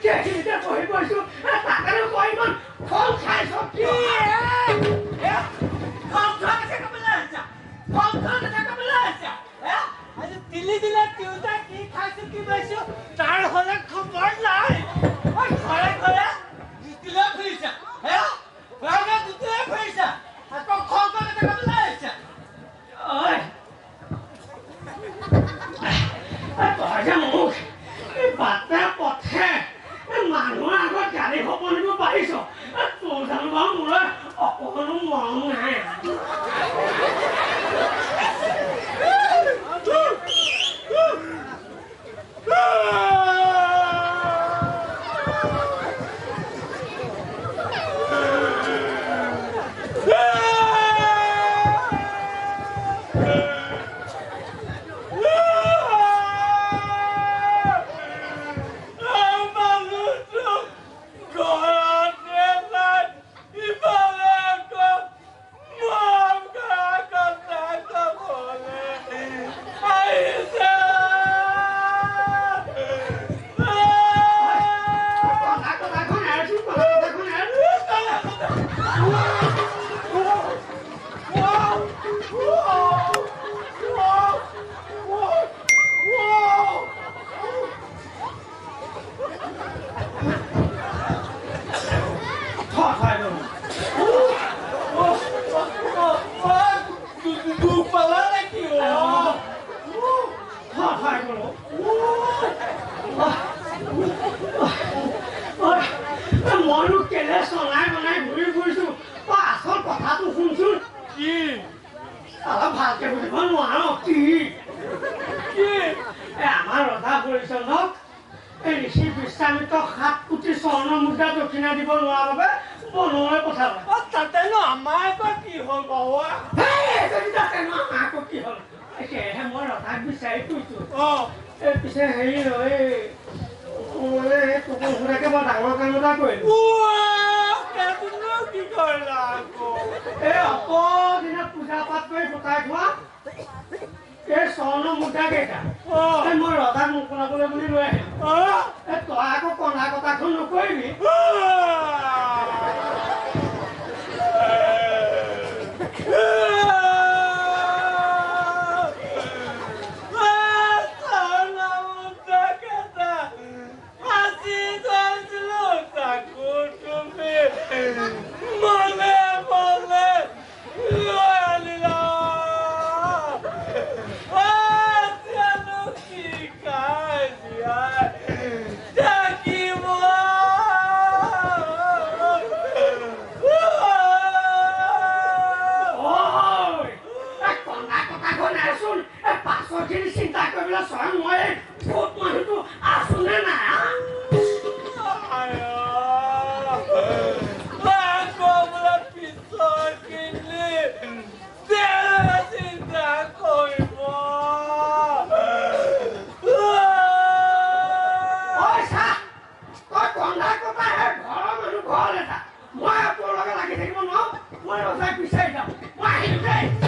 সেইখিনিতে বহি গৈছো তাকেনো কয় ইমান খং খাইছ কি দিনে তিউতা কি খাইছো কি পাইছো তাৰ হলে খবৰ নাই ঘৰে ঘৰে দুটিলে ফুৰিছা ঘৰে দুটিলে ফুৰিছা আকৌ খং খং এটা কবলৈ আহিছা ঐ তই যে মোক বাটে পথে মানুহৰ আগত গাড়ী সপনিব পাৰিছ তোৰ জানো বাৰু মোলৈ অকণো মৰম নাই মইনো কেলে চলাই বনাই ঘূৰি ফুৰিছো তই আচল কথাটো শুনচোন কি অলপ ভালকে বুজিব নোৱাৰ কি আমাৰ ৰধা পৰিচন্নক এই ঋষি বিশ্বামিত্ৰক 7 কোটি স্বৰ্ণ মুদ্ৰা দক্ষিণা দিব নোৱাৰাৰ বাবে বনলৈ পঠালে তাতেনো আমাৰ আকৌ কি হ'ল বাবা আকৌ কি হ'ল সেয়েহে মই ৰধাক বিচাৰি ফুৰিছো এই পিছে হেৰি কুকুৰকে বৰ ডাঙৰ কাম এটা কৰিলো কি কৰিলা আকৌ এই অকদিনা পূজা পাঠ কৰি গোটাই খোৱা এই স্বৰ্ণ মুদ্ৰা কেইটা মই ৰজাক মোকলাবলৈ বুলি লৈ আহিলো তই আকৌ কন্দা কটাখন নকৰিবি চিন্তা কৰিবলৈ স্বয়ং মই বহুত মানুহটো আছো নে নাই চিন্তা কৰিব তই কন্দা কটা ঘৰৰ মানুহ ঘৰ এটা মই তোৰ লগত লাগি থাকিব নোৱাৰো মই ৰজাক বিচাৰি যাম মই আহিলো দেই